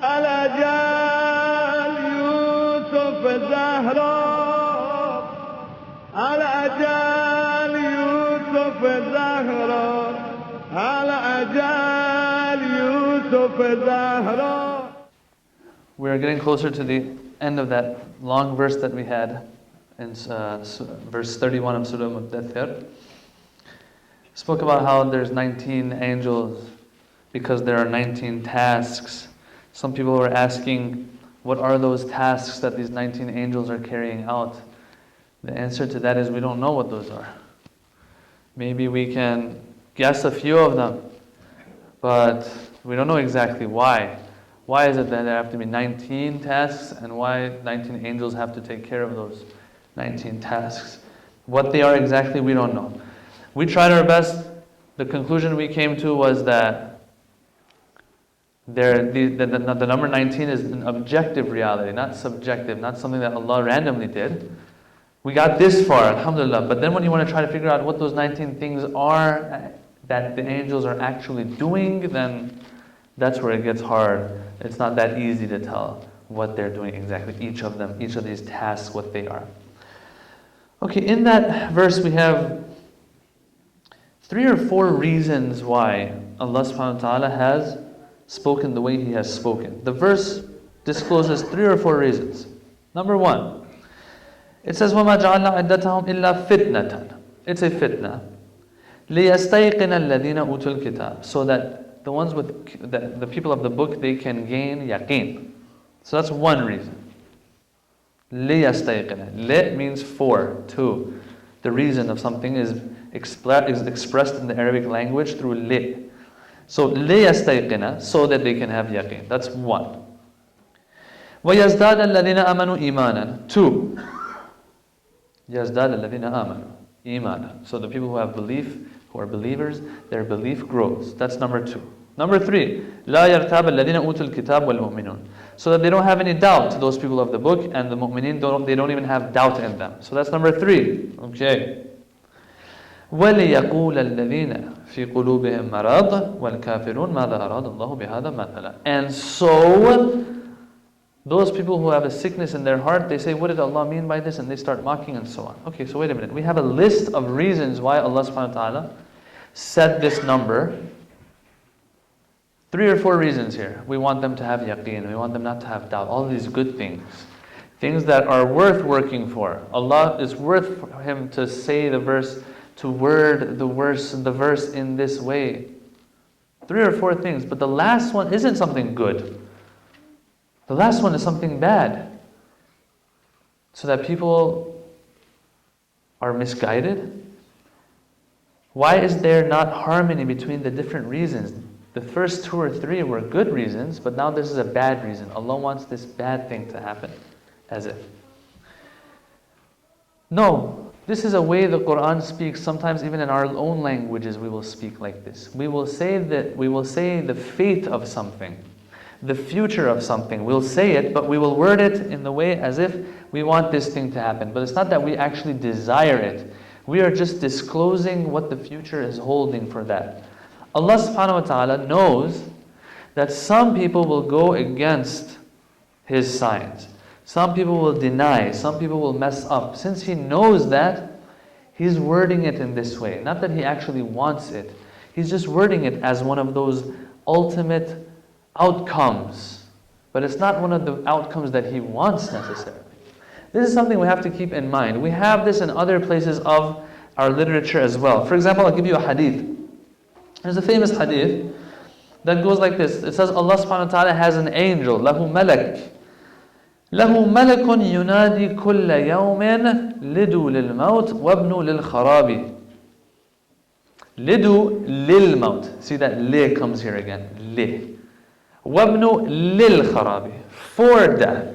الأجال يوسف زهرة الأجال يوسف زهرة الأجال يوسف زهرة. We are getting closer to the end of that long verse that we had in verse 31 of Surah Mudatthir. Spoke about how there's 19 angels because there are 19 tasks. Some people were asking, what are those tasks that these 19 angels are carrying out? The answer to that is we don't know what those are. Maybe we can guess a few of them, but we don't know exactly why. Why is it that there have to be 19 tasks, and why 19 angels have to take care of those 19 tasks? What they are exactly, we don't know. We tried our best. The conclusion we came to was that the number 19 is an objective reality, not subjective, not something that Allah randomly did. We got this far, alhamdulillah. But then when you want to try to figure out what those 19 things are that the angels are actually doing, then that's where it gets hard. It's not that easy to tell what they're doing exactly, each of them, each of these tasks, what they are. Okay, in that verse we have 3 or 4 reasons why Allah subhanahu wa ta'ala has spoken the way He has spoken. The verse discloses 3 or 4 reasons. Number 1, it says, وَمَا جَعَلْنَا عِدَّتَهُمْ إِلَّا فِتْنَةً. It's a fitna. لِيَسْتَيْقِنَ الَّذِينَ أُوتُوا الْكِتَابِ. So that the ones with the people of the book, they can gain yaqeen. So that's one reason. لِيَسْتَيْقِنَ. Li means for, to. The reason of something is expressed in the Arabic language through li. So لِيَسْتَيْقِنَ, so that they can have yaqeen. That's one. وَيَزْدَادَ الَّذِينَ آمَنُوا إِيمَانًا. 2. يَزْدَادَ الَّذِينَ آمَنُوا إِيمَانًا. So the people who have belief, who are believers, their belief grows. That's number 2. Number 3, لَا يَرْتَابَ الَّذِينَ أُوتُوا الْكِتَابَ وَالْمُؤْمِنُونَ. So that they don't have any doubt, those people of the book, and the mu'mineen, they don't even have doubt in them. So that's number 3. Okay. وَلِيَقُولَ الَّذِينَ فِي قُلُوبِهِمْ مَرَضٌ وَالْكَافِرُونَ مَاذَا أَرَادَ اللَّهُ بِهَذَا مَثَلًا. And so, those people who have a sickness in their heart, they say, what did Allah mean by this? And they start mocking and so on. Okay, so wait a minute. We have a list of reasons why Allah subhanahu wa ta'ala said this number. 3 or 4 reasons here. We want them to have yaqeen. We want them not to have doubt. All these good things. Things that are worth working for. Allah is worth for Him to say the verse, to word the verse in this way. 3 or 4 things. But the last one isn't something good. The last one is something bad. So that people are misguided. Why is there not harmony between the different reasons? The first 2 or 3 were good reasons, but now this is a bad reason. Allah wants this bad thing to happen. As if. No, this is a way the Quran speaks. Sometimes even in our own languages we will speak like this. We will say the fate of something, the future of something. We'll say it, but we will word it in the way as if we want this thing to happen. But it's not that we actually desire it. We are just disclosing what the future is holding for that. Allah subhanahu wa ta'ala knows that some people will go against His signs. Some people will deny, some people will mess up. Since He knows that, He's wording it in this way. Not that He actually wants it. He's just wording it as one of those ultimate outcomes. But it's not one of the outcomes that He wants necessarily. This is something we have to keep in mind. We have this in other places of our literature as well. For example, I'll give you a hadith. There's a famous hadith that goes like this. It says Allah subhanahu wa ta'ala has an angel, lahu malak. له ملك ينادي كل يوم لدوا للموت وابنوا للخراب. لدوا للموت. See that li comes here again. Li. وابنوا للخراب. For death.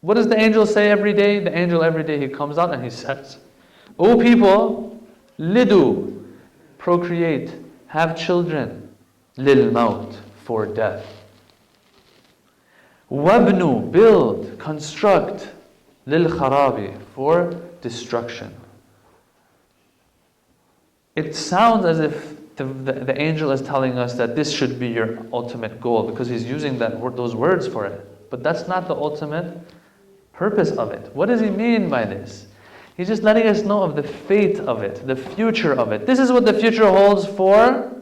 What does the angel say every day? The angel every day he comes out and he says, O people, lidu, procreate, have children, للموت, for death. وَابْنُوا, build, construct, لِلْخَرَابِ, for destruction. It sounds as if the angel is telling us that this should be your ultimate goal because he's using those words for it. But that's not the ultimate purpose of it. What does he mean by this? He's just letting us know of the fate of it, the future of it. This is what the future holds for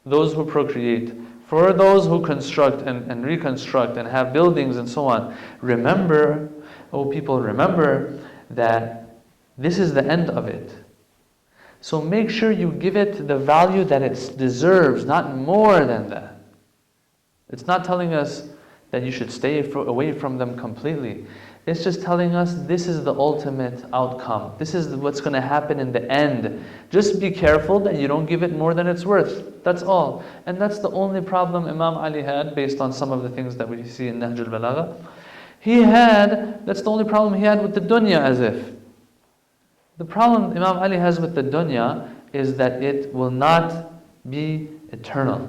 those who procreate, for those who construct and reconstruct and have buildings and so on. Remember, oh people, remember that this is the end of it. So make sure you give it the value that it deserves, not more than that. It's not telling us that you should stay away from them completely. It's just telling us this is the ultimate outcome. This is what's going to happen in the end. Just be careful that you don't give it more than it's worth. That's all. And that's the only problem Imam Ali had, based on some of the things that we see in Nahj al-Balagha. That's the only problem he had with the dunya, as if. The problem Imam Ali has with the dunya is that it will not be eternal.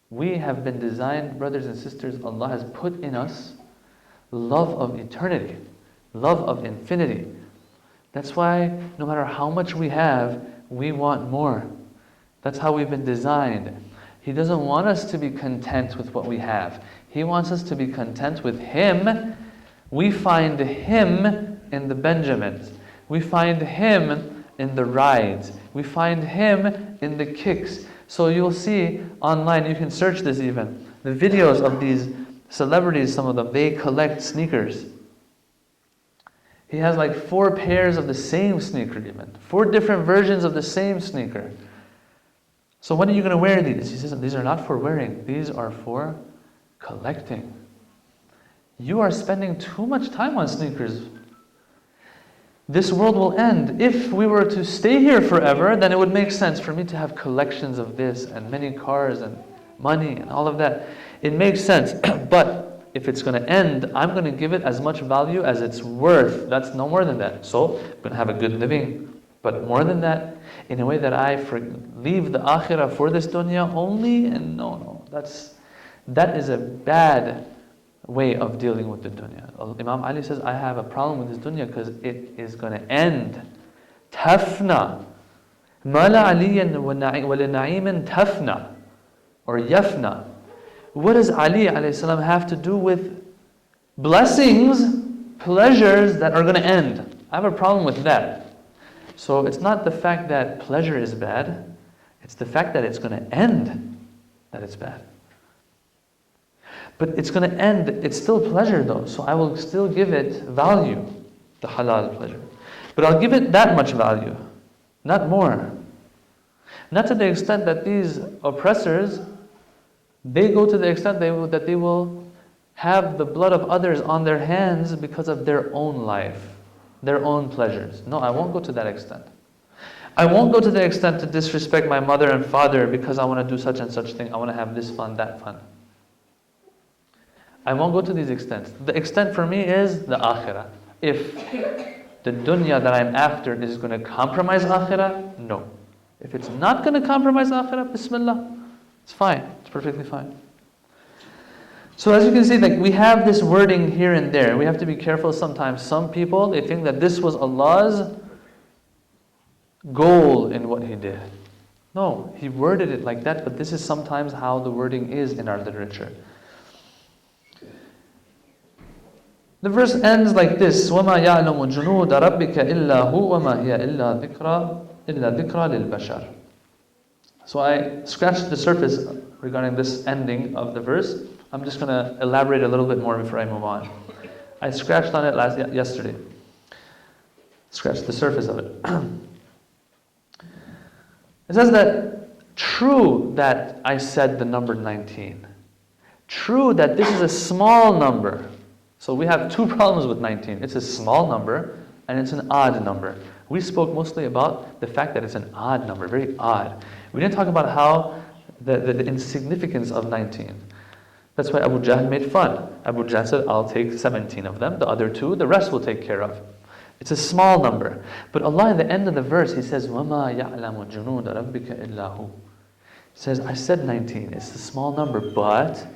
We have been designed, brothers and sisters, Allah has put in us love of eternity, love of infinity. That's why no matter how much we have, we want more. That's how we've been designed. He doesn't want us to be content with what we have. He wants us to be content with Him. We find Him in the Benjamins. We find Him in the rides. We find Him in the kicks. So you'll see online, you can search this even, the videos of these celebrities, some of them, they collect sneakers. He has like 4 pairs of the same sneaker even. 4 different versions of the same sneaker. So when are you going to wear these? He says, these are not for wearing. These are for collecting. You are spending too much time on sneakers. This world will end. If we were to stay here forever, then it would make sense for me to have collections of this and many cars and money and all of that. It makes sense. But if it's going to end, I'm going to give it as much value as it's worth. That's no more than that. So I'm going to have a good living. But more than that, in a way that I leave the akhirah for this dunya only, and no. That is a bad way of dealing with the dunya. Imam Ali says, I have a problem with this dunya because it is going to end. Tafna. Mala aliyan wa na'iman tafna. Or yafna. What does Ali alayhi salam have to do with blessings, pleasures that are going to end? I have a problem with that. So it's not the fact that pleasure is bad, it's the fact that it's going to end that it's bad. But it's going to end, it's still pleasure though, so I will still give it value, the halal pleasure. But I'll give it that much value, not more. Not to the extent that these oppressors, they go to the extent that they will have the blood of others on their hands because of their own life, their own pleasures. No, I won't go to that extent. I won't go to the extent to disrespect my mother and father because I want to do such and such thing. I want to have this fun, that fun. I won't go to these extents. The extent for me is the akhirah. If the dunya that I'm after is going to compromise akhirah, no. If it's not going to compromise akhirah, bismillah, it's fine. It's perfectly fine. So as you can see, like, we have this wording here and there. We have to be careful sometimes. Some people, they think that this was Allah's goal in what He did. No, He worded it like that, but this is sometimes how the wording is in our literature. The verse ends like this: وَمَا يَعْلَمُ جُنُودَ رَبِّكَ إِلَّا هُ وَمَا هِيَ إِلَّا ذِكْرَى لِلْبَشَرِ. So I scratched the surface regarding this ending of the verse. I'm just going to elaborate a little bit more before I move on. I scratched on it yesterday. Scratched the surface of it. It says that true that I said the number 19. True that this is a small number. So we have 2 problems with 19. It's a small number and it's an odd number. We spoke mostly about the fact that it's an odd number, very odd. We didn't talk about how the insignificance of 19. That's why Abu Jahl made fun. Abu Jahl said, I'll take 17 of them, the other 2, the rest will take care of. It's a small number. But Allah, in the end of the verse, He says, وَمَا يَعْلَمُ جُنُودَ رَبِّكَ إِلَّا هُ. He says, I said 19, it's a small number, but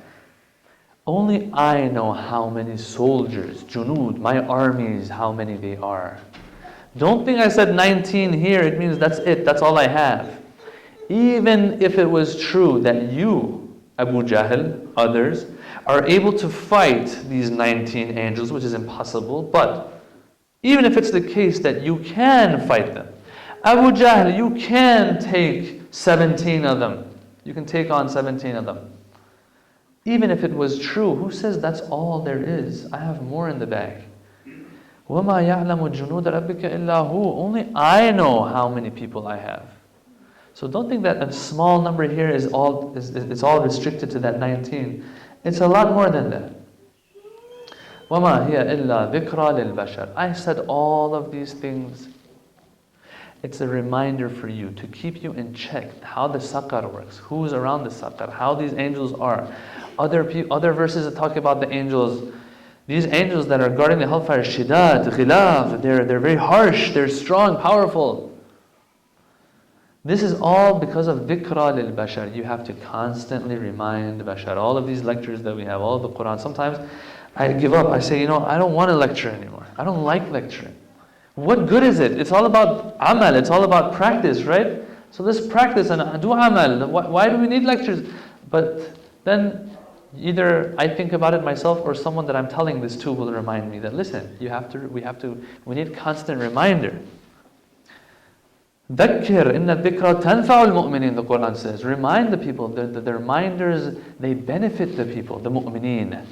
only I know how many soldiers, junud, my armies, how many they are. Don't think I said 19 here, it means that's it, that's all I have. Even if it was true that you, Abu Jahl, others, are able to fight these 19 angels, which is impossible, but even if it's the case that you can fight them, Abu Jahl, you can take 17 of them. You can take on 17 of them. Even if it was true, who says that's all there is? I have more in the bag. وَمَا يَعْلَمُ جُنُودَ رَبِّكَ إِلَّا هُ. Only I know how many people I have. So don't think that a small number here is all restricted to that 19. It's a lot more than that. وَمَا هِيَ إِلَّا ذِكْرَى لِلْبَشَرِ. I said all of these things. It's a reminder for you to keep you in check how the saqar works, who's around the saqar, how these angels are. Other verses that talk about the angels, these angels that are guarding the hellfire, shidad, ghilaf, they're very harsh, they're strong, powerful. This is all because of dhikra lil bashar. You have to constantly remind bashar. All of these lectures that we have, all of the Quran. Sometimes I give up. I say, I don't want to lecture anymore. I don't like lecturing. What good is it? It's all about amal. It's all about practice, right? So let's practice and do amal. Why do we need lectures? But then either I think about it myself or someone that I'm telling this to will remind me that, listen, we need constant reminder. ذَكِّرْ إِنَّ الذِّكْرَ تَنْفَعُ الْمُؤْمِنِينَ, the Quran says. Remind the people. The reminders, they benefit the people, the mu'mineen.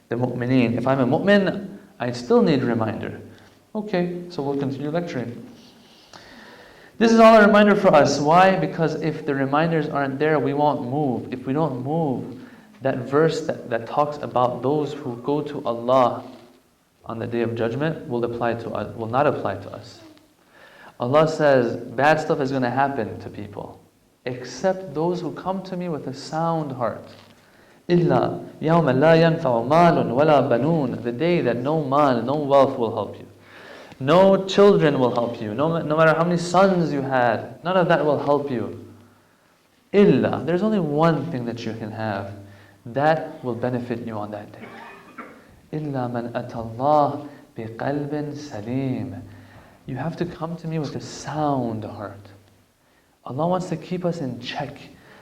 The mu'mineen. If I'm a mu'min, I still need reminder. Okay, so we'll continue lecturing. This is all a reminder for us. Why? Because if the reminders aren't there, we won't move. If we don't move, that verse that talks about those who go to Allah on the Day of Judgment will not apply to us. Allah says, bad stuff is going to happen to people, except those who come to me with a sound heart. إِلَّا يَوْمَ لَا يَنْفَعُ مَالٌ وَلَا بَنُونَ. The day that no mal, no wealth will help you. No children will help you. No matter how many sons you had, none of that will help you. إِلَّا. There's only one thing that you can have that will benefit you on that day. إِلَّا مَنْ أَتَى اللَّهِ بِقَلْبٍ سَلِيمٍ. You have to come to me with a sound heart. Allah wants to keep us in check.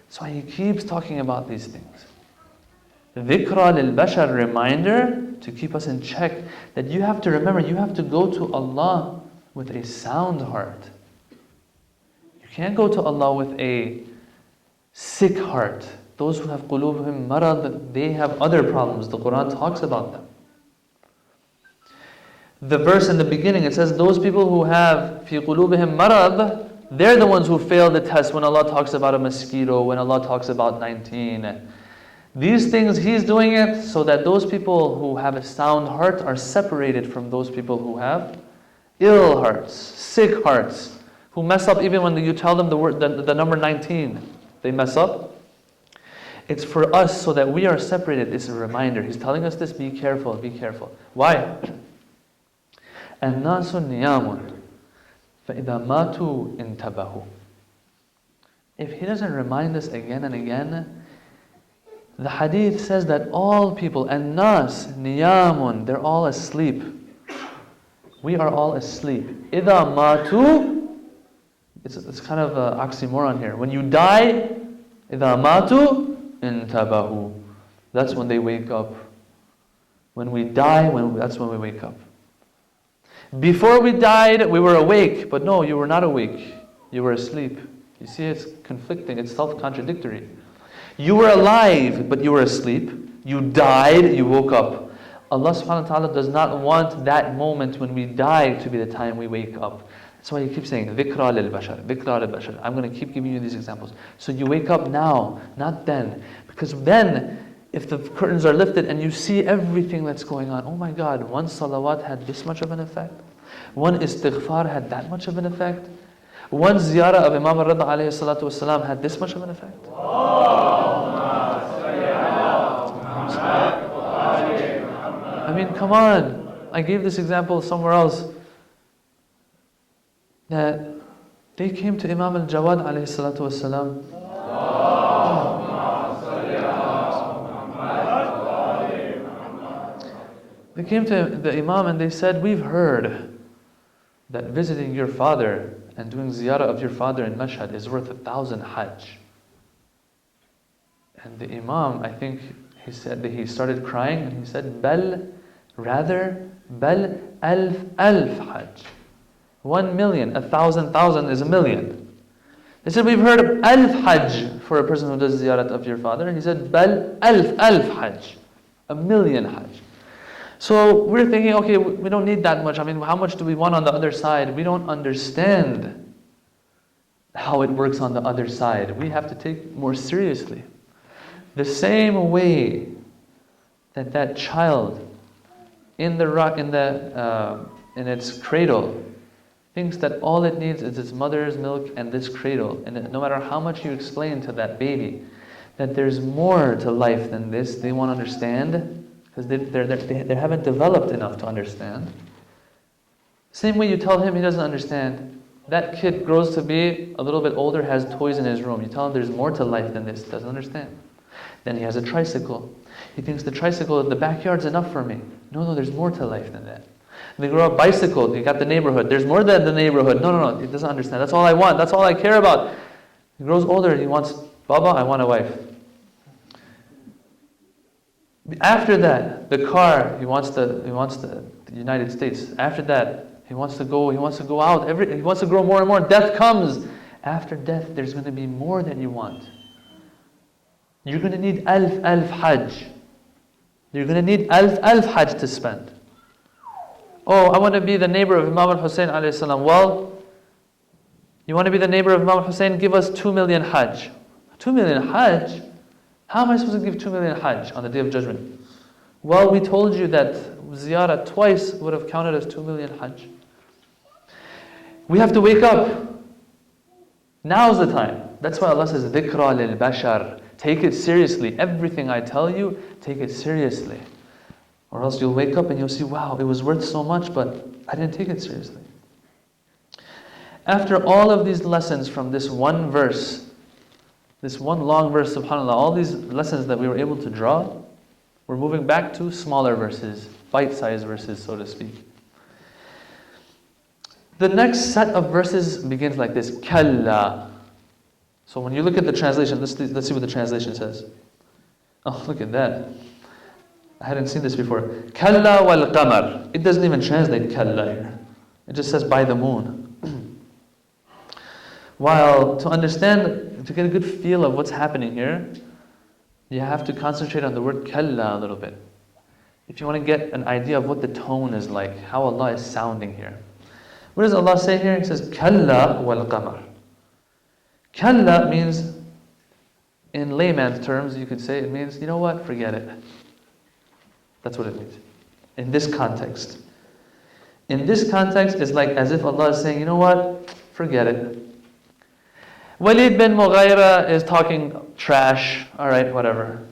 That's why He keeps talking about these things. Dhikra lil bashar, reminder to keep us in check that you have to remember, you have to go to Allah with a sound heart. You can't go to Allah with a sick heart. Those who have qulubuhum marad, they have other problems. The Quran talks about them. The verse in the beginning, it says those people who have fi qulubihim marad, they're the ones who fail the test when Allah talks about a mosquito, when Allah talks about 19. These things, He's doing it so that those people who have a sound heart are separated from those people who have ill hearts, sick hearts, who mess up even when you tell them the number 19. They mess up. It's for us so that we are separated. It's a reminder. He's telling us this, be careful, be careful. Why? الناس نيام فإذا ماتوا انتبهوا. If He doesn't remind us again and again, the hadith says that all people, الناس نيام, they're all asleep. We are all asleep. إذا ماتوا, it's kind of an oxymoron here. When you die, إذا ماتوا انتبهوا. That's when they wake up. When we die, that's when we wake up. Before we died, we were awake, but no, you were not awake. You were asleep. You see, it's conflicting, it's self-contradictory. You were alive, but you were asleep. You died, you woke up. Allah subhanahu wa ta'ala does not want that moment when we die to be the time we wake up. That's why He keeps saying, dhikra lil bashar, dhikra lil bashar. I'm going to keep giving you these examples. So you wake up now, not then. Because then, if the curtains are lifted and you see everything that's going on, oh my God, one salawat had this much of an effect. One istighfar had that much of an effect. One ziyarah of Imam al-Rida alayhi salatu wasalam had this much of an effect. I mean, come on. I gave this example somewhere else. That they came to Imam al-Jawad alayhi salatu wasalam. They came to the Imam and they said, we've heard that visiting your father and doing ziyarah of your father in Mashhad is worth 1,000 hajj. And the Imam, I think he said that he started crying and he said, Bal, rather, Bal alf hajj. 1,000,000, 1,000,000 is 1,000,000. They said, we've heard of alf hajj for a person who does ziyarat of your father. And he said, Bal alf hajj. 1,000,000 hajj. So we're thinking, okay, we don't need that much. I mean, how much do we want on the other side? We don't understand how it works on the other side. We have to take it more seriously. The same way that that child in its cradle thinks that all it needs is its mother's milk and this cradle, and no matter how much you explain to that baby that there's more to life than this, they won't understand because they haven't developed enough to understand. Same way you tell him, he doesn't understand. That kid grows to be a little bit older, has toys in his room. You tell him there's more to life than this, doesn't understand. Then he has a tricycle. He thinks the tricycle in the backyard's enough for me. No, there's more to life than that. They grow up bicycle, you got the neighborhood. There's more than the neighborhood. No, he doesn't understand. That's all I want. That's all I care about. He grows older, he wants, Baba, I want a wife. After that, the car, he wants the United States. After that, he wants to go out. He wants to grow more and more. Death comes. After death, there's going to be more than you want. You're going to need alf hajj. You're going to need alf hajj to spend. Oh, I want to be the neighbor of Imam al-Hussein alayhi salam. Well, you want to be the neighbor of Imam al-Hussein? Give us 2,000,000 hajj. 2,000,000 hajj? How am I supposed to give 2,000,000 hajj on the Day of Judgment? Well, we told you that ziyarah twice would have counted as 2,000,000 hajj. We have to wake up. Now's the time. That's why Allah says, dhikra lil bashar. Take it seriously. Everything I tell you, take it seriously. Or else you'll wake up and you'll see, wow, it was worth so much, but I didn't take it seriously. After all of these lessons from this one verse, this one long verse, subhanAllah, all these lessons that we were able to draw, we're moving back to smaller verses, bite-sized verses, so to speak. The next set of verses begins like this, kalla. So when you look at the translation, let's see what the translation says. Oh, look at that. I hadn't seen this before. Kalla wal qamar. It doesn't even translate kalla here. It just says by the moon. While to understand, to get a good feel of what's happening here, you have to concentrate on the word kalla a little bit. If you want to get an idea of what the tone is like, how Allah is sounding here. What does Allah say here? He says, kalla wal qamar. Kalla means, in layman's terms, you could say it means, you know what, forget it. That's what it means. In this context. In this context, it's like as if Allah is saying, you know what, forget it. Walid bin Mughayra is talking trash. Alright, whatever.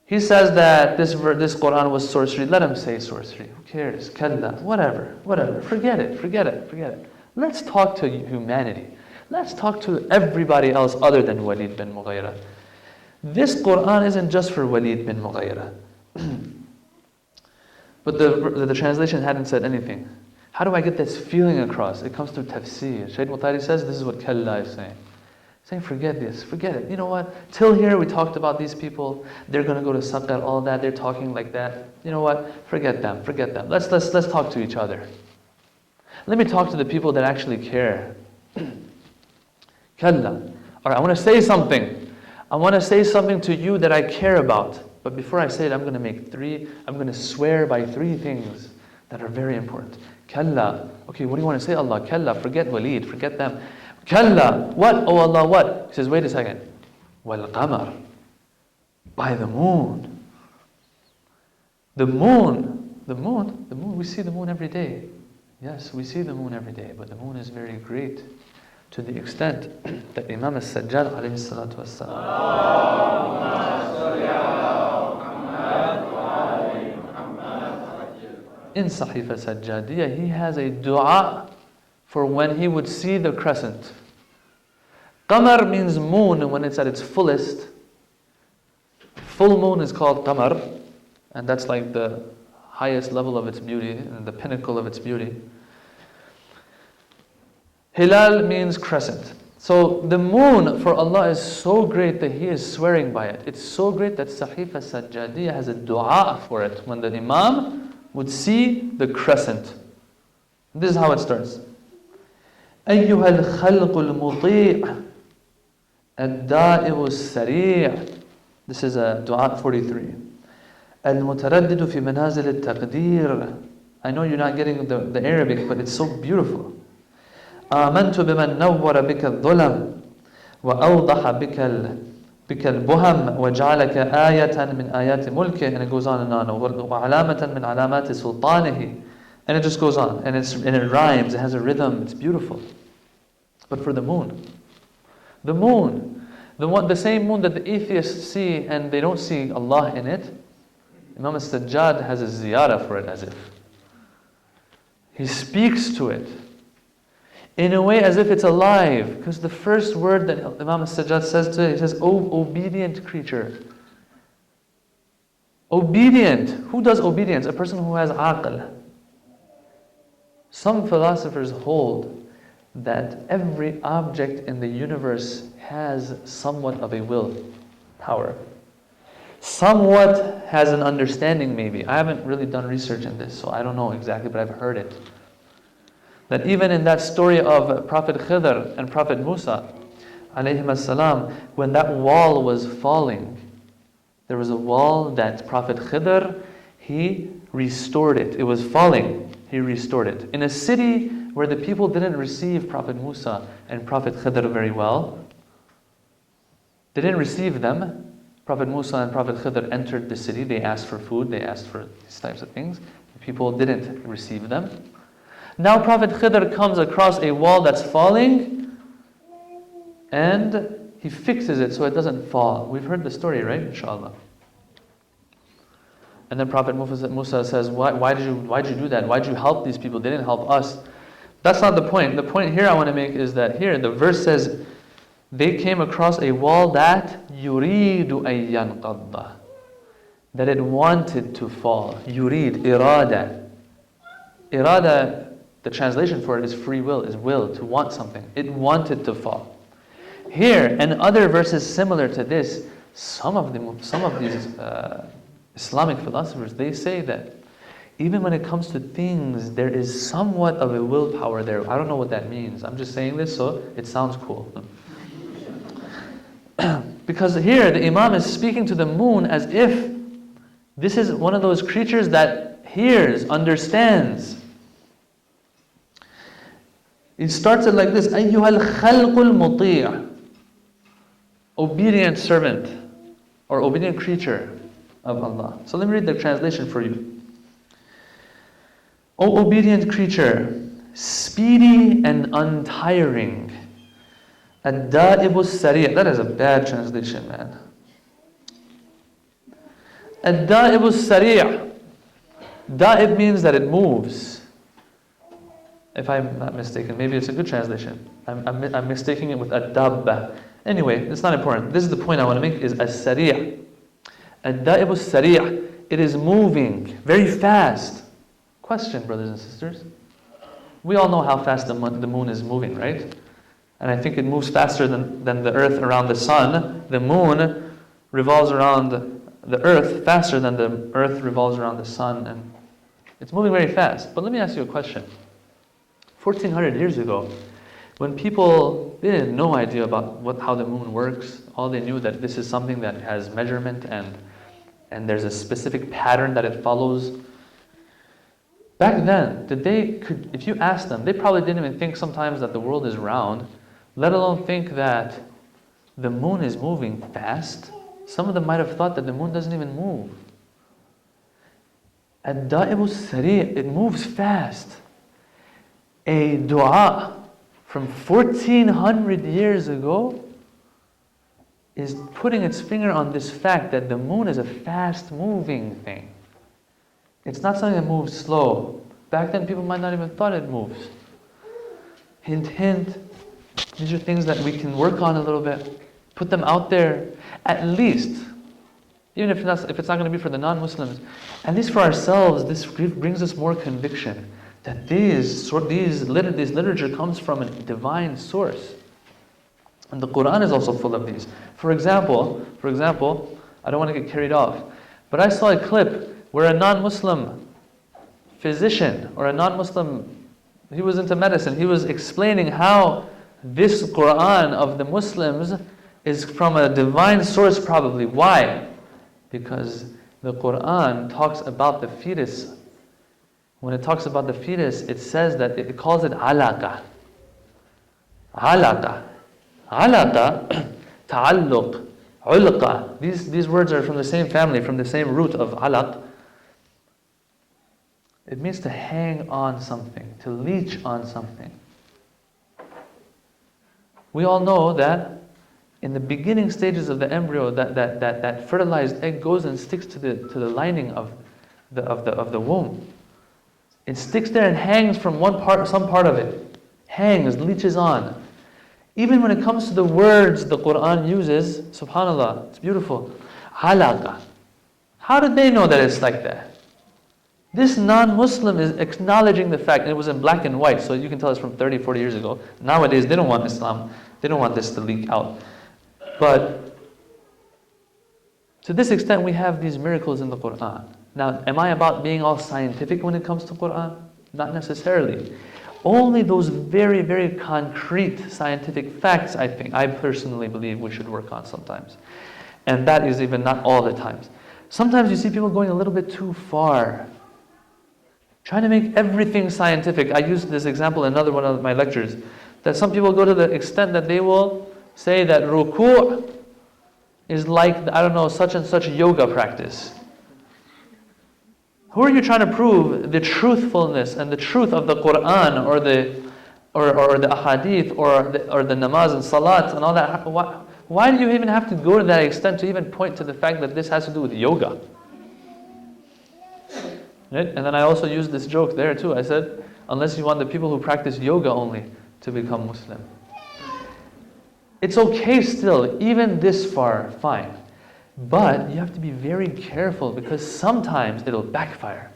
He says that this Quran was sorcery. Let him say sorcery. Who cares? Kalla. Whatever. Forget it. Let's talk to humanity. Let's talk to everybody else other than Walid bin Mughayra. This Quran isn't just for Walid bin Mughayra. But the translation hadn't said anything. How do I get this feeling across? It comes through tafsir. Shaykh Mu'tari says this is what kalla is saying. Saying forget this, forget it. You know what? Till here we talked about these people. They're going to go to Saqar, all that. They're talking like that. You know what? Forget them. Let's talk to each other. Let me talk to the people that actually care. Kalla. All right, I want to say something. I want to say something to you that I care about. But before I say it, I'm going to swear by 3 things that are very important. Kalla. Okay, what do you want to say, Allah? Kalla. Forget Walid. Forget them. Kalla. What? Oh Allah, what? He says, wait a second. Wal qamar. By the moon. The moon. We see the moon every day. Yes, we see the moon every day. But the moon is very great. To the extent that Imam al-Sajjad alayhi salatu wassalam in Sahifa Sajjadiyah, he has a dua for when he would see the crescent. Qamar means moon when it's at its fullest. Full moon is called qamar, and that's like the highest level of its beauty and the pinnacle of its beauty. Hilal means crescent. So the moon for Allah is so great that He is swearing by it. It's so great that Sahifa Sajjadiyah has a dua for it when the Imam would see the crescent. This is how it starts. أيها الخلق المطيع الدائب السريع. This is a dua 43. المتردد في منازل التقدير. I know you're not getting the Arabic, but it's so beautiful. آمنت بمن نور بك الظلم وأوضح بك البهم وجعلك آية من آيات ملكه, and it goes on and on. وعلامة من علامات سلطانه, and it just goes on, and it rhymes, it has a rhythm, it's beautiful. But for the moon, the same moon that the atheists see and they don't see Allah in it, Imam al-Sajjad has a ziyarah for it, as if he speaks to it in a way as if it's alive, because the first word that Imam al-Sajjad says to it, he says, "O obedient creature." Obedient. Who does obedience? A person who has aql. Some philosophers hold that every object in the universe has somewhat of a will power. Somewhat has an understanding, maybe. I haven't really done research in this, so I don't know exactly, but I've heard it. That even in that story of Prophet Khidr and Prophet Musa, alayhim as-salam, when that wall was falling, there was a wall that Prophet Khidr, he restored it. It was falling, he restored it. In a city where the people didn't receive Prophet Musa and Prophet Khidr very well, they didn't receive them. Prophet Musa and Prophet Khidr entered the city, they asked for food, they asked for these types of things. The people didn't receive them. Now Prophet Khidr comes across a wall that's falling and he fixes it so it doesn't fall. We've heard the story, right? Inshallah. And then Prophet Musa says, why did you do that? Why did you help these people? They didn't help us. That's not the point. The point here I want to make is that here the verse says, they came across a wall that يُرِيدُ أَن يَنْقَضَّ, that it wanted to fall. Yurid, irada. Irada, the translation for it is free will, is will, to want something. It wanted to fall. Here, and other verses similar to this, some of these Islamic philosophers, they say that even when it comes to things, there is somewhat of a willpower there. I don't know what that means. I'm just saying this so it sounds cool. Because here the Imam is speaking to the moon as if this is one of those creatures that hears, understands. It starts it like this: أَيُّهَا الْخَلْقُ الْمُطِيعُ, obedient servant or obedient creature of Allah. So let me read the translation for you. O obedient creature, speedy and untiring. Ad-da'ibu sari'. That is a bad translation, man. Ad-da'ibu sari'. Da'ib means that it moves. If I'm not mistaken, maybe it's a good translation. I'm mistaking it with ad-dabba. Anyway, it's not important. This is the point I want to make, is as-sari'. Ad-da'ibu sari'. It is moving very fast. Question, brothers and sisters. We all know how fast the moon is moving, right? And I think it moves faster than the earth around the sun. The moon revolves around the earth faster than the earth revolves around the sun. And it's moving very fast. But let me ask you a question. 1400 years ago, when people, they had no idea about how the moon works, all they knew that this is something that has measurement and there's a specific pattern that it follows. Back then, if you asked them, they probably didn't even think sometimes that the world is round, let alone think that the moon is moving fast. Some of them might have thought that the moon doesn't even move. Ad-da'ibu sari', it moves fast. A dua from 1400 years ago is putting its finger on this fact that the moon is a fast-moving thing. It's not something that moves slow. Back then, people might not even thought it moves. Hint, hint. These are things that we can work on a little bit. Put them out there. At least, even if it's not going to be for the non-Muslims, at least for ourselves, this brings us more conviction that this literature comes from a divine source. And the Quran is also full of these. For example, I don't want to get carried off, but I saw a clip where a non-Muslim physician or a non-Muslim, he was into medicine, he was explaining how this Quran of the Muslims is from a divine source probably. Why? Because the Quran talks about the fetus. When it talks about the fetus, it says that it calls it alaqa. Alaqa. Alaqa, ta'alluq, ulqa. These words are from the same family, from the same root of alaq. It means to hang on something, to leech on something. We all know that in the beginning stages of the embryo, that fertilized egg goes and sticks to the lining of the womb. It sticks there and hangs from some part of it. Hangs, leeches on. Even when it comes to the words the Quran uses, subhanAllah, it's beautiful. Alaqa. How did they know that it's like that? This non-Muslim is acknowledging the fact, and it was in black and white, so you can tell it's from 30, 40 years ago. Nowadays, they don't want Islam. They don't want this to leak out. But to this extent, we have these miracles in the Quran. Now, am I about being all scientific when it comes to Quran? Not necessarily. Only those very, very concrete scientific facts, I personally believe we should work on sometimes. And that is even not all the times. Sometimes you see people going a little bit too far, trying to make everything scientific. I used this example in another one of my lectures, that some people go to the extent that they will say that ruku' is like, such and such yoga practice. Who are you trying to prove the truthfulness and the truth of the Quran or the ahadith or the namaz and salat and all that? Why do you even have to go to that extent to even point to the fact that this has to do with yoga? Right? And then I also used this joke there too. I said, unless you want the people who practice yoga only to become Muslim. It's okay still, even this far, fine. But you have to be very careful because sometimes it'll backfire.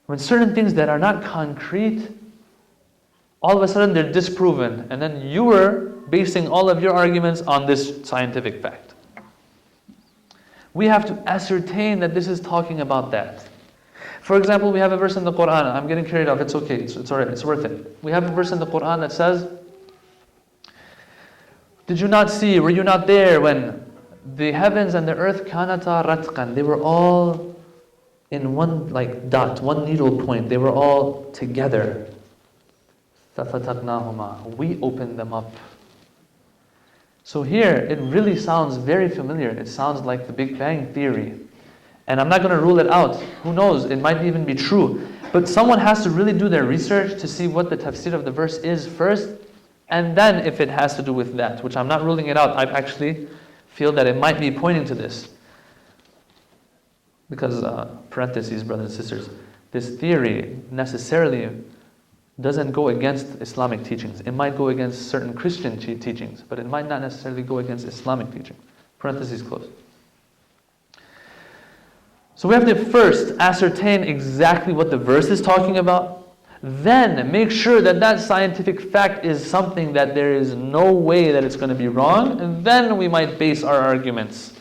When certain things that are not concrete, all of a sudden they're disproven, and then you were basing all of your arguments on this scientific fact. We have to ascertain that this is talking about that. For example, we have a verse in the Quran. I'm getting carried off. It's okay. It's alright. It's worth it. We have a verse in the Quran that says, "Did you not see? Were you not there when the heavens and the earth kanata ratqan? They were all in one dot, one needle point. They were all together. فَفَتَقْنَاهُمَا. We opened them up." So here, it really sounds very familiar. It sounds like the Big Bang Theory. And I'm not going to rule it out. Who knows? It might even be true. But someone has to really do their research to see what the tafsir of the verse is first, and then if it has to do with that, which I'm not ruling it out. I actually feel that it might be pointing to this. Because, parentheses, brothers and sisters, this theory necessarily doesn't go against Islamic teachings. It might go against certain Christian teachings, but it might not necessarily go against Islamic teaching. Parentheses closed. So we have to first ascertain exactly what the verse is talking about, then make sure that that scientific fact is something that there is no way that it's going to be wrong, and then we might base our arguments.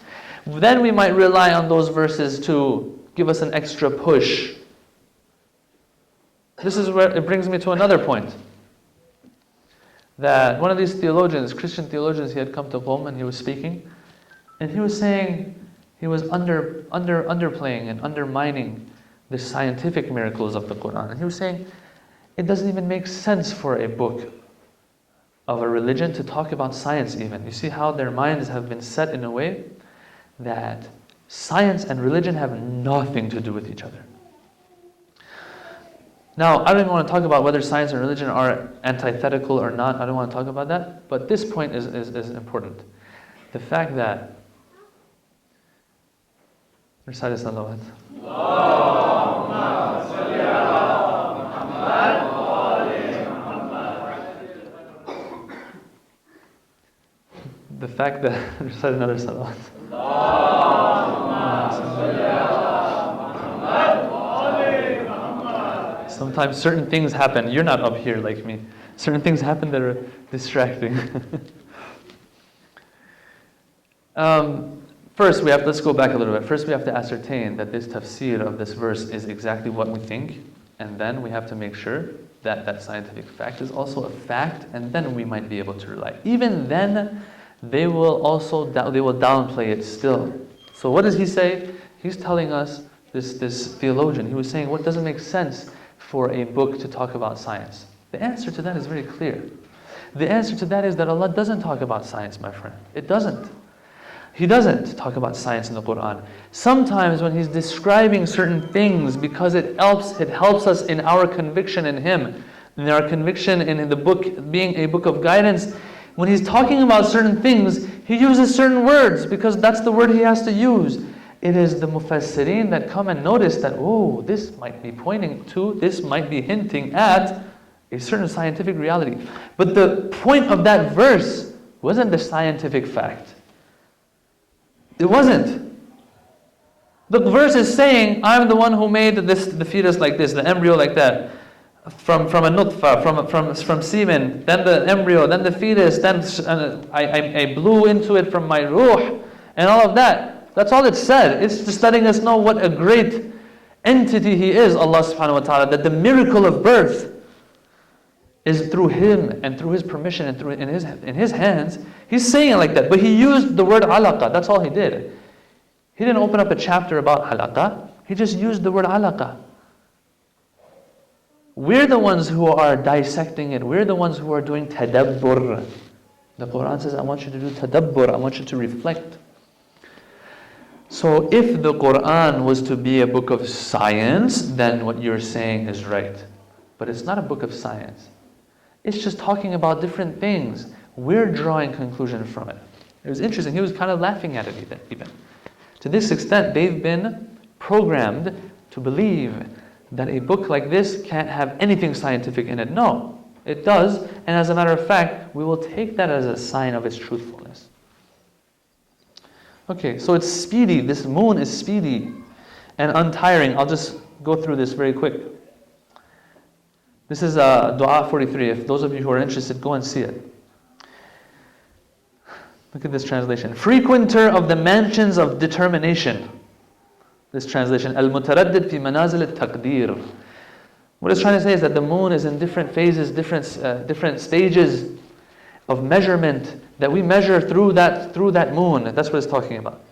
Then we might rely on those verses to give us an extra push. This is where it brings me to another point. That one of these theologians, Christian theologians, he had come to Qom and he was speaking, and he was saying, he was underplaying and undermining the scientific miracles of the Quran. And he was saying, it doesn't even make sense for a book of a religion to talk about science even. You see how their minds have been set in a way that science and religion have nothing to do with each other. Now, I don't even want to talk about whether science and religion are antithetical or not. I don't want to talk about that. But this point is important. The fact that recite salawat. The fact that recite another salawat. sometimes certain things happen. You're not up here like me. Certain things happen that are distracting. First, let's go back a little bit. First, we have to ascertain that this tafsir of this verse is exactly what we think, and then we have to make sure that that scientific fact is also a fact, and then we might be able to rely. Even then, they will downplay it still. So what does he say? He's telling us, this theologian, he was saying, what doesn't make sense for a book to talk about science? The answer to that is very clear. The answer to that is that Allah doesn't talk about science, my friend. It doesn't. He doesn't talk about science in the Quran. Sometimes when He's describing certain things, because it helps us in our conviction in Him, in our conviction in the book being a book of guidance, when He's talking about certain things, He uses certain words because that's the word He has to use. It is the mufassirin that come and notice that, oh, this might be pointing to, this might be hinting at a certain scientific reality. But the point of that verse wasn't the scientific fact. It wasn't. The verse is saying, I'm the one who made the fetus like this, the embryo like that, from a nutfa, from semen, then the embryo, then the fetus, then I blew into it from my ruh, and all of that. That's all it said. It's just letting us know what a great entity He is, Allah subhanahu wa ta'ala, that the miracle of birth is through Him and through His permission and through in His hands. He's saying it like that, but He used the word alaqa. That's all He did. He didn't open up a chapter about alaqa. He just used the word alaqa. We're the ones who are dissecting it. We're the ones who are doing tadabbur. The Quran says, I want you to do tadabbur. I want you to reflect. So if the Quran was to be a book of science, then what you're saying is right. But it's not a book of science. It's just talking about different things. We're drawing conclusion from it. It was interesting. He was kind of laughing at it even. To this extent, they've been programmed to believe that a book like this can't have anything scientific in it. No, it does. And as a matter of fact, we will take that as a sign of its truthfulness. Okay, so it's speedy. This moon is speedy and untiring. I'll just go through this very quick. This is Dua 43. If those of you who are interested, go and see it. Look at this translation. Frequenter of the mansions of determination. This translation, Al-Mutaraddid fi manazil al-taqdir. What it's trying to say is that the moon is in different phases, different stages of measurement that we measure through that moon. That's what it's talking about.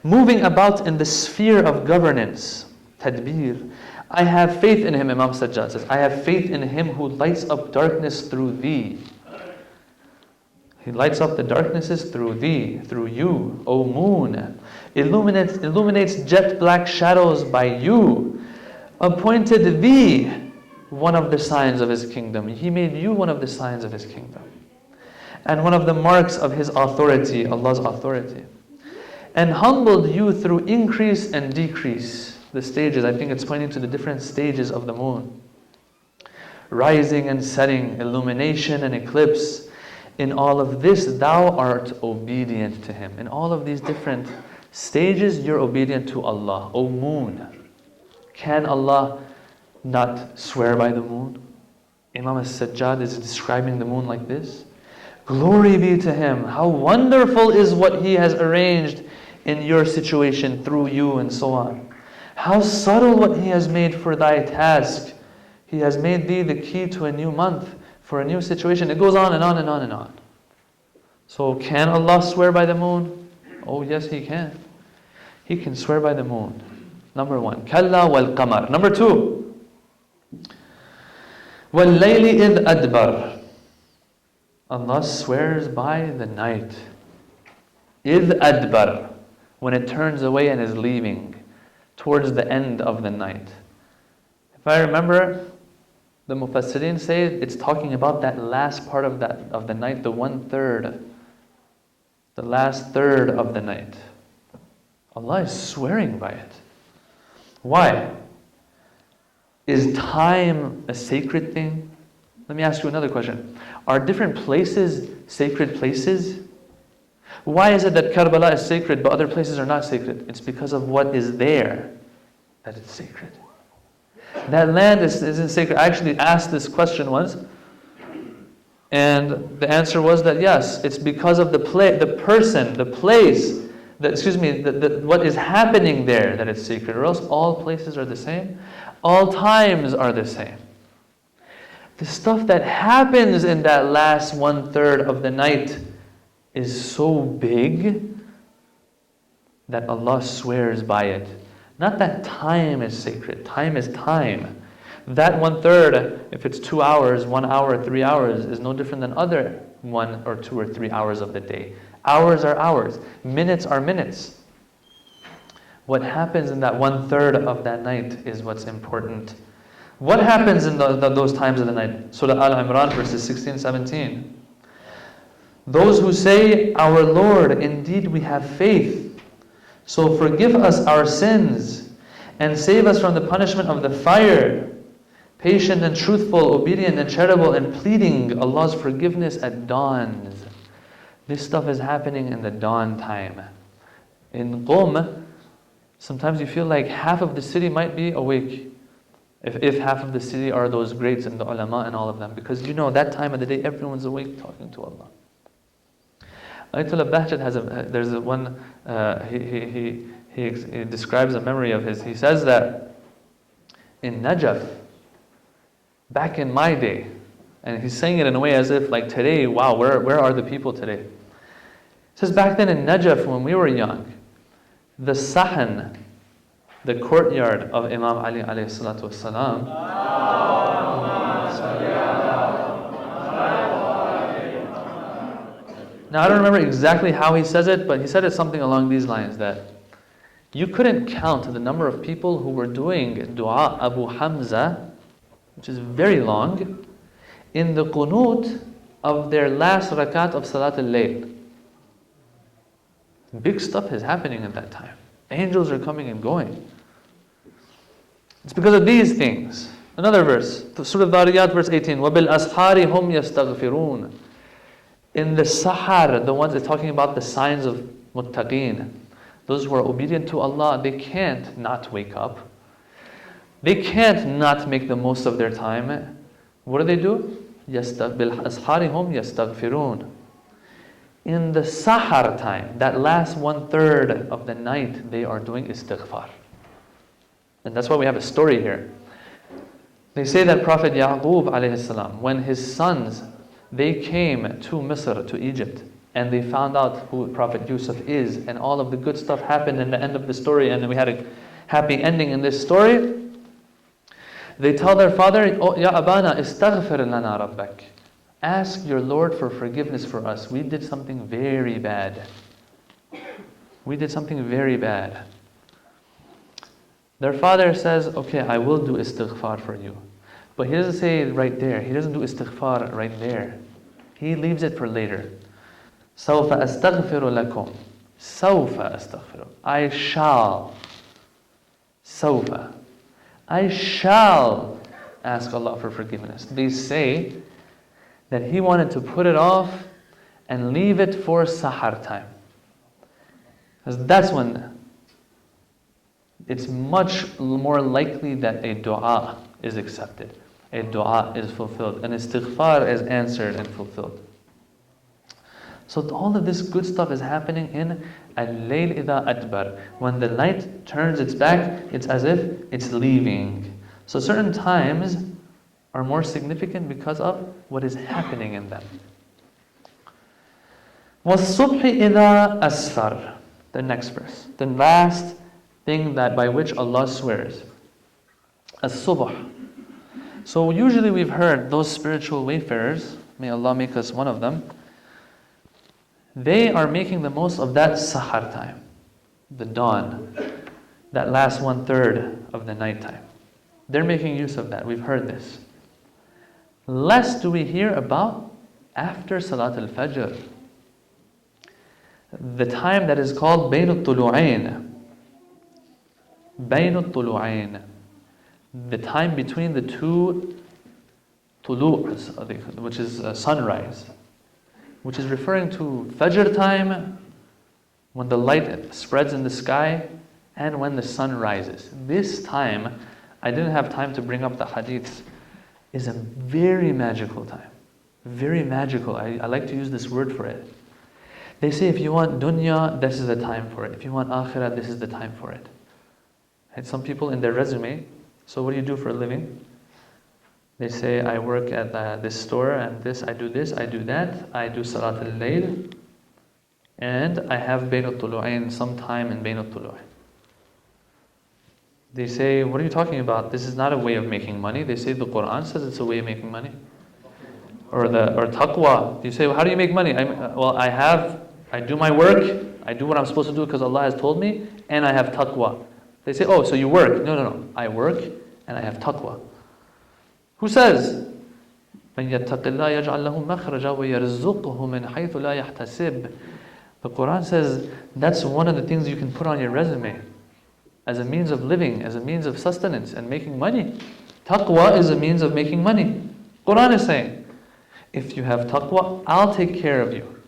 Moving about in the sphere of governance, tadbir. I have faith in Him, Imam Sajjad says. I have faith in Him who lights up darkness through thee. He lights up the darknesses through thee, through you, O moon. Illuminates jet black shadows by you. Appointed thee one of the signs of His kingdom. He made you one of the signs of His kingdom. And one of the marks of His authority, Allah's authority. And humbled you through increase and decrease. The stages, I think it's pointing to the different stages of the moon. Rising and setting, illumination and eclipse. In all of this, thou art obedient to Him. In all of these different stages, you're obedient to Allah. O moon. Can Allah not swear by the moon? Imam As-Sajjad is describing the moon like this. Glory be to Him. How wonderful is what He has arranged in your situation through you and so on. How subtle what He has made for thy task. He has made thee the key to a new month, for a new situation. It goes on and on and on and on. So can Allah swear by the moon? Oh yes, He can. He can swear by the moon. Number one. Kalla wal qamar. Number two. Wal layli idh adbar. Allah swears by the night. Idh adbar. When it turns away and is leaving. Towards the end of the night. If I remember, the Mufassirin say it's talking about that last part of the night, the 1/3. The last third of the night. Allah is swearing by it. Why? Is time a sacred thing? Let me ask you another question. Are different places sacred places? Why is it that Karbala is sacred but other places are not sacred? It's because of what is there that it's sacred. That land isn't sacred. I actually asked this question once, and the answer was that yes, it's because of the person, the place, what is happening there that it's sacred, or else all places are the same, all times are the same. The stuff that happens in that last 1/3 of the night is so big that Allah swears by it. Not that time is sacred. Time is time. That 1/3, if it's 2 hours, 1 hour, 3 hours, is no different than other 1 or 2 or 3 hours of the day. Hours are hours. Minutes are minutes. What happens in that 1/3 of that night is what's important. What happens in those times of the night? Surah Al-Imran verses 16, 17. Those who say, "Our Lord, indeed we have faith, so forgive us our sins and save us from the punishment of the fire." Patient and truthful, obedient and charitable, and pleading Allah's forgiveness at dawns. This stuff is happening in the dawn time. In Qom, sometimes you feel like half of the city might be awake. If half of the city are those greats and the ulama and all of them. Because that time of the day, everyone's awake talking to Allah. Ayatollah Bahjat he describes a memory of his. He says that in Najaf, back in my day, and he's saying it in a way as if like today, wow, where are the people today? He says back then in Najaf when we were young, the sahan, the courtyard of Imam Ali alayhi salatu wasalam, now I don't remember exactly how he says it, but he said it something along these lines, that you couldn't count the number of people who were doing dua Abu Hamza, which is very long, in the qunut of their last rakat of Salat al-Layl. Big stuff is happening at that time. Angels are coming and going. It's because of these things. Another verse, Surah Dhariyat verse 18, وَبِالْأَسْحَارِ هُمْ يَسْتَغْفِرُونَ. In the sahar, the ones that are talking about the signs of muttaqeen, those who are obedient to Allah, they can't not wake up. They can't not make the most of their time. What do? بِالْأَسْحَارِ هُمْ يَسْتَغْفِرُونَ. In the sahar time, that last 1/3 of the night, they are doing istighfar. And that's why we have a story here. They say that Prophet Yaqub alayhi salam, when his sons, they came to Misr, to Egypt, and they found out who Prophet Yusuf is, and all of the good stuff happened in the end of the story, and we had a happy ending in this story. They tell their father, "Oh, Ya Abana, istaghfir lana rabbak." Ask your Lord for forgiveness for us. We did something very bad. We did something very bad. Their father says, "Okay, I will do istighfar for you." But he doesn't say it right there. He doesn't do istighfar right there. He leaves it for later. سَوْفَ أَسْتَغْفِرُ لَكُمْ. سَوْفَ أَسْتَغْفِرُ. I shall. سَوْفَ. I shall ask Allah for forgiveness. They say that he wanted to put it off and leave it for sahar time. Because that's when it's much more likely that a dua is accepted. A dua is fulfilled. An istighfar is answered and fulfilled. So all of this good stuff is happening in al-layl idha adbar. When the night turns its back, it's as if it's leaving. So certain times are more significant because of what is happening in them. وَالصُّبْحِ إِذَا أَسْفَرَ. The next verse. The last thing that by which Allah swears. As-subh. So usually we've heard those spiritual wayfarers, may Allah make us one of them, they are making the most of that sahar time, the dawn, that last 1/3 of the night time. They're making use of that. We've heard this. Less do we hear about after Salat al-Fajr, the time that is called Bayn al-Tulu'ain. Bayn al-Tulu'ain. The time between the two tulu'as, which is sunrise, which is referring to Fajr time, when the light spreads in the sky, and when the sun rises. This time, I didn't have time to bring up the hadiths, is a very magical time. Very magical. I like to use this word for it. They say if you want dunya, this is the time for it. If you want akhirah, this is the time for it. And some people in their resume, so what do you do for a living? They say, I work at this store and I do that, I do salat al-layl, and I have bayn al-tulu'ain, some time in bayn al-tulu'ain. They say, what are you talking about? This is not a way of making money. They say the Quran says it's a way of making money. Or taqwa. You say, well, how do you make money? I do my work, I do what I'm supposed to do because Allah has told me, and I have taqwa. They say, oh, so you work. No. I work and I have taqwa. Who says? مَنْ يَتَّقِ اللَّهَ يَجْعَلْ لَهُ مَخْرَجًا وَيَرْزُقْهُ مِنْ حَيْثُ لَا يَحْتَسِبْ. The Quran says that's one of the things you can put on your resume as a means of living, as a means of sustenance and making money. Taqwa is a means of making money. Quran is saying, if you have taqwa, I'll take care of you.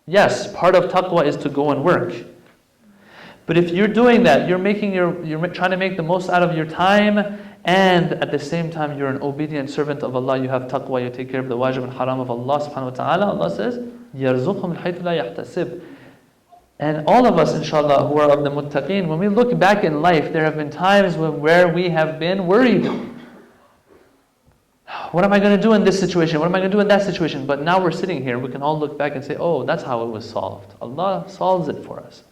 Yes, part of taqwa is to go and work. But if you're doing that, you're trying to make the most out of your time, and at the same time you're an obedient servant of Allah, you have taqwa, you take care of the wajib and haram of Allah subhanahu wa ta'ala. Allah says, يَرْزُقْهُ مِنْ حَيْثُ لَا يَحْتَسِبْ. And all of us, inshallah, who are of the muttaqeen, when we look back in life, there have been times where we have been worried. What am I going to do in this situation? What am I going to do in that situation? But now we're sitting here, we can all look back and say, oh, that's how it was solved. Allah solves it for us.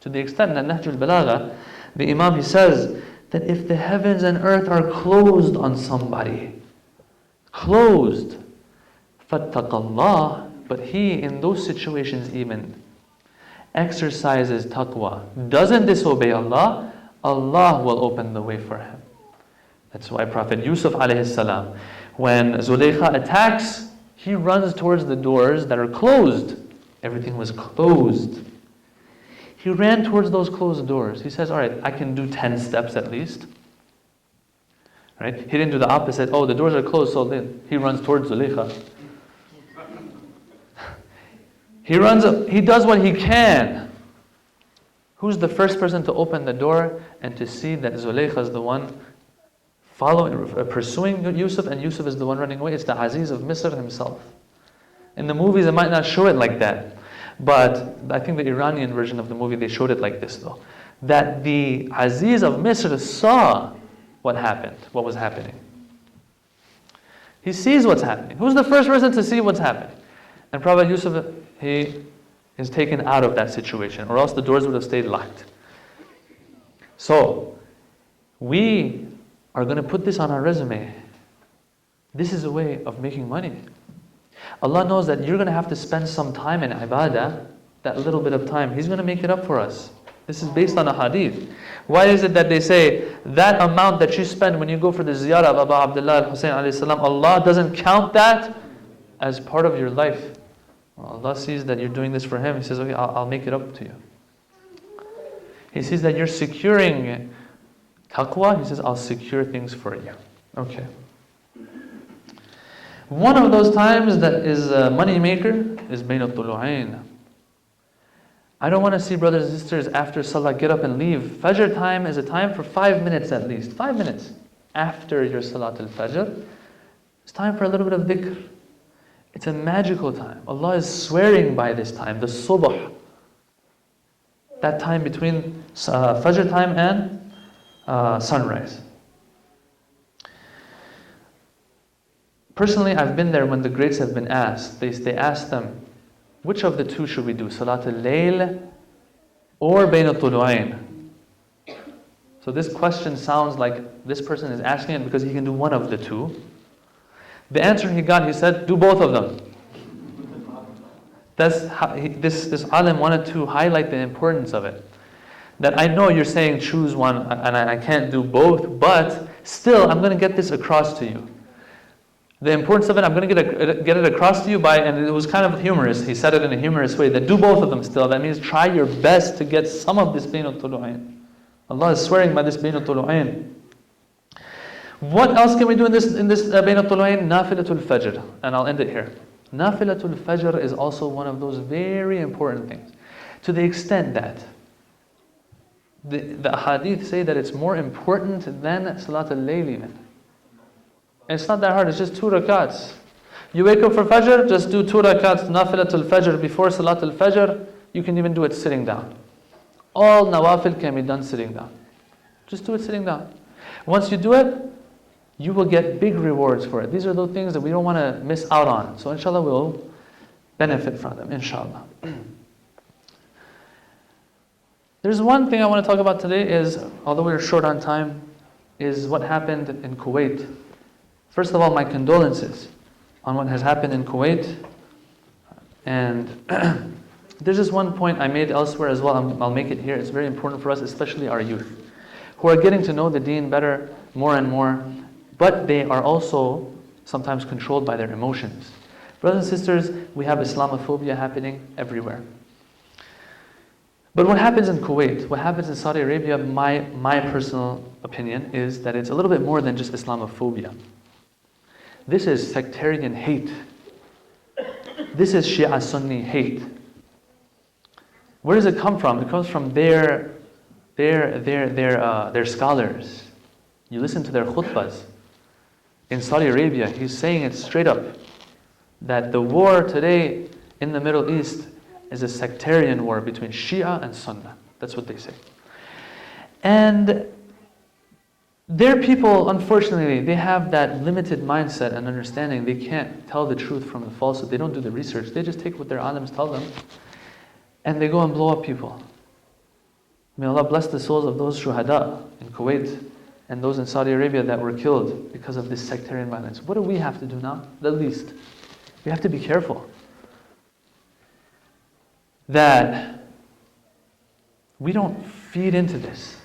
To the extent that Nahjul Balagha, the Imam, he says that if the heavens and earth are closed on somebody, closed, فَاتَّقَ اللَّهِ, but he in those situations even exercises taqwa, doesn't disobey Allah, Allah will open the way for him. That's why Prophet Yusuf alayhi salam, when Zulaykha attacks, he runs towards the doors that are closed. Everything was closed. He ran towards those closed doors. He says, all right, I can do 10 steps at least. Right? He didn't do the opposite. Oh, the doors are closed, so then he runs towards Zulaykha. He does what he can. Who's the first person to open the door and to see that Zulaykha is the one pursuing Yusuf, and Yusuf is the one running away? It's the Aziz of Misr himself. In the movies, it might not show it like that. But I think the Iranian version of the movie, they showed it like this though. That the Aziz of Misr saw what was happening. He sees what's happening. Who's the first person to see what's happening? And Prophet Yusuf, he is taken out of that situation, or else the doors would have stayed locked. So, we are going to put this on our resume. This is a way of making money. Allah knows that you're going to have to spend some time in ibadah, that little bit of time. He's going to make it up for us. This is based on a hadith. Why is it that they say that amount that you spend when you go for the ziyarah of Abu Abdullah al-Husayn alayhi salam, Allah doesn't count that as part of your life? Allah sees that you're doing this for Him. He says, okay, I'll make it up to you. He sees that you're securing taqwa. He says, I'll secure things for you. Okay. One of those times that is a money maker is bayn al-tulu'ain. I don't want to see brothers and sisters after salah get up and leave. Fajr time is a time for 5 minutes at least. 5 minutes after your salat al-fajr. It's time for a little bit of dhikr. It's a magical time. Allah is swearing by this time, the subh. That time between fajr time and sunrise. Personally, I've been there when the greats have been asked. They asked them, which of the two should we do? Salat al-Layl or Bayn al-Tulu'ain? So this question sounds like this person is asking it because he can do one of the two. The answer he got, he said, do both of them. That's how this alim wanted to highlight the importance of it. That I know you're saying choose one and I can't do both, but still I'm going to get this across to you. The importance of it, I'm going to get it across to you and it was kind of humorous. He said it in a humorous way, that do both of them still. That means try your best to get some of this bayn al-tulu'ain. Allah is swearing by this bayn al-tulu'ain. What else can we do in this bayn al-tulu'ain? Nafilatul fajr. And I'll end it here. Nafilatul fajr is also one of those very important things. To the extent that The ahadith say that it's more important than Salat al-Layl even. And it's not that hard, it's just 2 rakats. You wake up for Fajr, just do 2 rakats, Nafilatul Fajr before Salat al-Fajr. You can even do it sitting down. All nawafil can be done sitting down. Just do it sitting down. Once you do it, you will get big rewards for it. These are those things that we don't want to miss out on. So inshallah we'll benefit from them, inshallah. There's one thing I want to talk about today is, although we're short on time, is what happened in Kuwait. First of all, my condolences on what has happened in Kuwait. And there's just one point I made elsewhere as well. I'll make it here. It's very important for us, especially our youth, who are getting to know the deen better, more and more, but they are also sometimes controlled by their emotions. Brothers and sisters, we have Islamophobia happening everywhere. But what happens in Kuwait, what happens in Saudi Arabia, my personal opinion is that it's a little bit more than just Islamophobia. This is sectarian hate. This is Shia Sunni hate. Where does it come from? It comes from their scholars. You listen to their khutbahs. In Saudi Arabia, he's saying it straight up, that the war today in the Middle East is a sectarian war between Shia and Sunnah. That's what they say. And their people, unfortunately, they have that limited mindset and understanding. They can't tell the truth from the falsehood. They don't do the research. They just take what their alims tell them and they go and blow up people. May Allah bless the souls of those shuhada in Kuwait and those in Saudi Arabia that were killed because of this sectarian violence. What do we have to do now? The least. We have to be careful that we don't feed into this.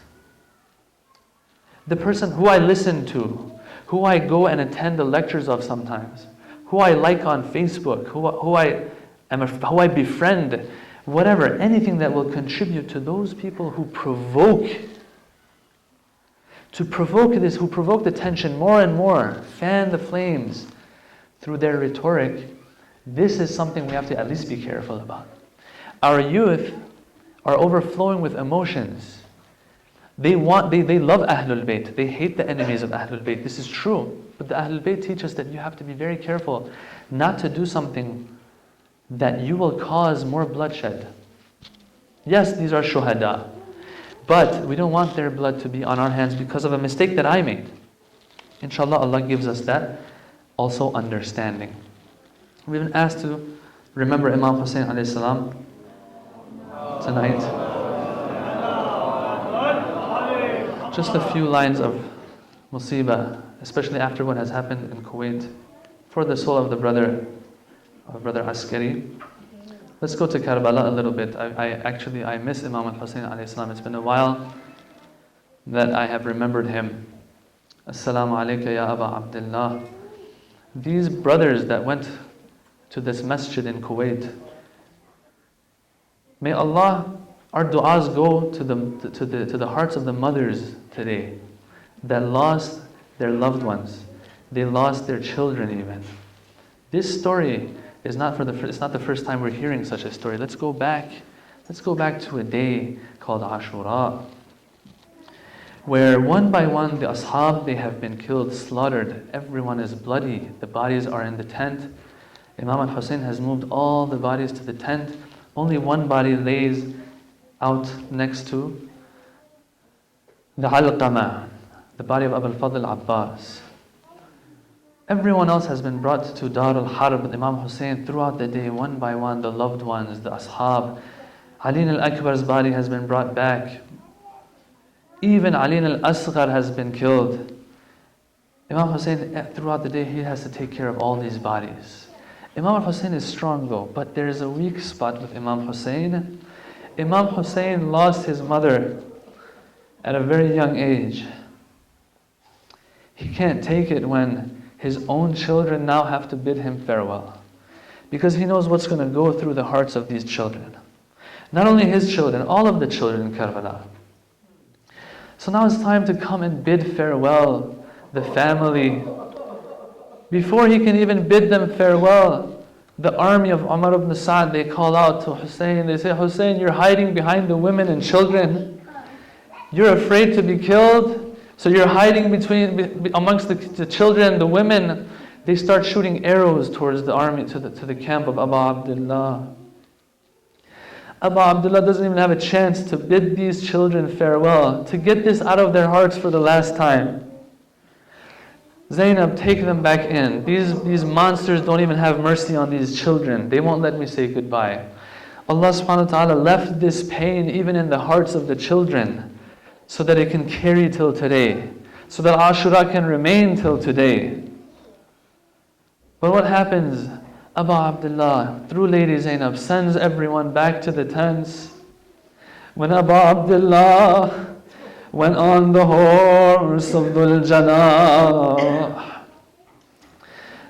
The person who I listen to, who I go and attend the lectures of sometimes, who I like on Facebook, who I befriend, whatever, anything that will contribute to those people who provoke this, who provoke the tension more and more, fan the flames through their rhetoric, this is something we have to at least be careful about. Our youth are overflowing with emotions. They love Ahlul Bayt. They hate the enemies of Ahlul Bayt. This is true. But the Ahlul Bayt teach us that you have to be very careful not to do something that you will cause more bloodshed. Yes, these are shuhada. But we don't want their blood to be on our hands because of a mistake that I made. Inshallah, Allah gives us that also understanding. We've been asked to remember Imam Hussein alayhi salam tonight. Just a few lines of musibah, especially after what has happened in Kuwait, for the soul of the brother Askari. Let's go to Karbala a little bit. I miss Imam al-Hussein alayhi salam. It's been a while that I have remembered him. Assalamu alayka ya Aba Abdullah. These brothers that went to this masjid in Kuwait, may Allah, our du'as go to the hearts of the mothers today that lost their loved ones. They lost their children even. This story is it's not the first time we're hearing such a story. Let's go back to a day called Ashura, where one by one the ashab, they have been killed, slaughtered. Everyone is bloody. The bodies are in the tent. Imam al-Hussein has moved all the bodies to the tent. Only one body lays out next to the Alqama, the body of Abu al-Fadl Abbas. Everyone else has been brought to Dar al-Harb. Imam Hussein, throughout the day, one by one, the loved ones, the ashab. Ali al-Akbar's body has been brought back. Even Ali al-Asghar has been killed. Imam Hussein, throughout the day, he has to take care of all these bodies. Imam al-Hussein is strong though, but there is a weak spot with Imam Hussein. Imam Hussein lost his mother at a very young age. He can't take it when his own children now have to bid him farewell, because he knows what's going to go through the hearts of these children. Not only his children, all of the children in Karbala. So now it's time to come and bid farewell the family. Before he can even bid them farewell, the army of Umar ibn Sa'd, they call out to Hussein. They say, Hussein, you're hiding behind the women and children. You're afraid to be killed, so you're hiding amongst the children, the women. They start shooting arrows towards the army, to the camp of Abu Abdullah. Abu Abdullah doesn't even have a chance to bid these children farewell, to get this out of their hearts for the last time. Zainab, take them back in. These monsters don't even have mercy on these children. They won't let me say goodbye. Allah subhanahu wa ta'ala left this pain even in the hearts of the children so that it can carry till today, so that Ashura can remain till today. But what happens? Abu Abdullah, through Lady Zainab, sends everyone back to the tents. When Abu Abdullah went on the horse of Dhul Janah,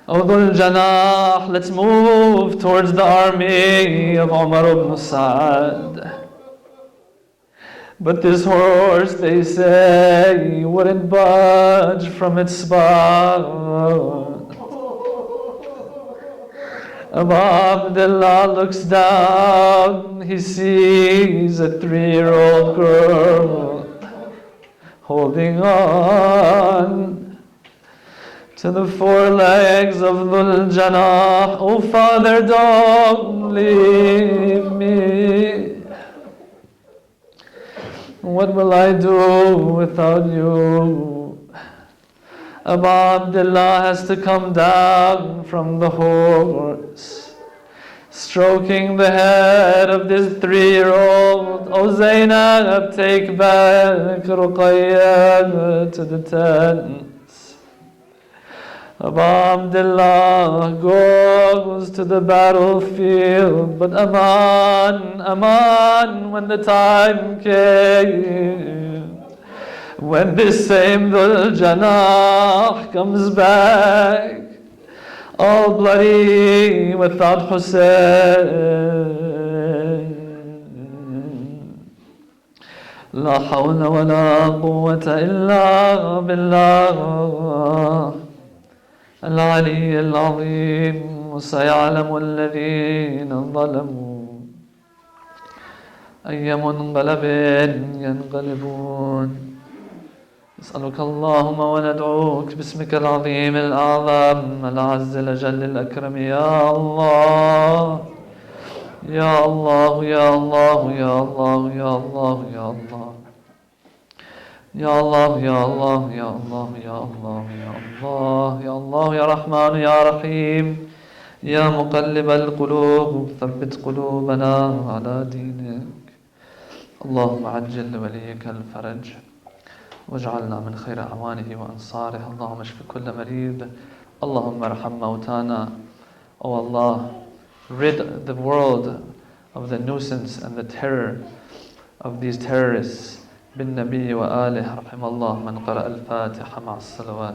oh Dhul Janah, let's move towards the army of Umar ibn Sa'ad. But this horse, they say, wouldn't budge from its spot. Abu Abdullah looks down, he sees a 3-year-old girl holding on to the 4 legs of Dhul Janah. Oh Father, don't leave me. What will I do without you? Abu Abdullah has to come down from the horse, stroking the head of this 3-year-old. Oh Zainab, take back Ruqayyah to the tents. Abu Abdullah goes to the battlefield, but Aman, when the time came, when this same Dhul Janah comes back, all bloody without Hussein. La hawla wa la quwwata illa billah al-ali al-azim. Sayalamu alladhina zalamu ayya munqalabin yanqalibun. نسألك اللهم وندعوك باسمك العظيم الأعظم الأعز الأجل الأكرم يا الله يا الله يا الله يا الله يا الله يا الله يا الله يا الله يا الله يا الله يا الله يا الله يا رحمن يا رحيم يا مقلب القلوب ثبت قلوبنا على دينك. اللهم عجل لوليك الفرج واجعلنا من خير أعوانه وأنصاره. اللهم اشف كل مريض. اللهم ارحم موتانا. Oh Allah, rid the world of the nuisance and the terror of these terrorists. بالنبي وآله رحم الله من قرأ الفاتحة مع الصلوات.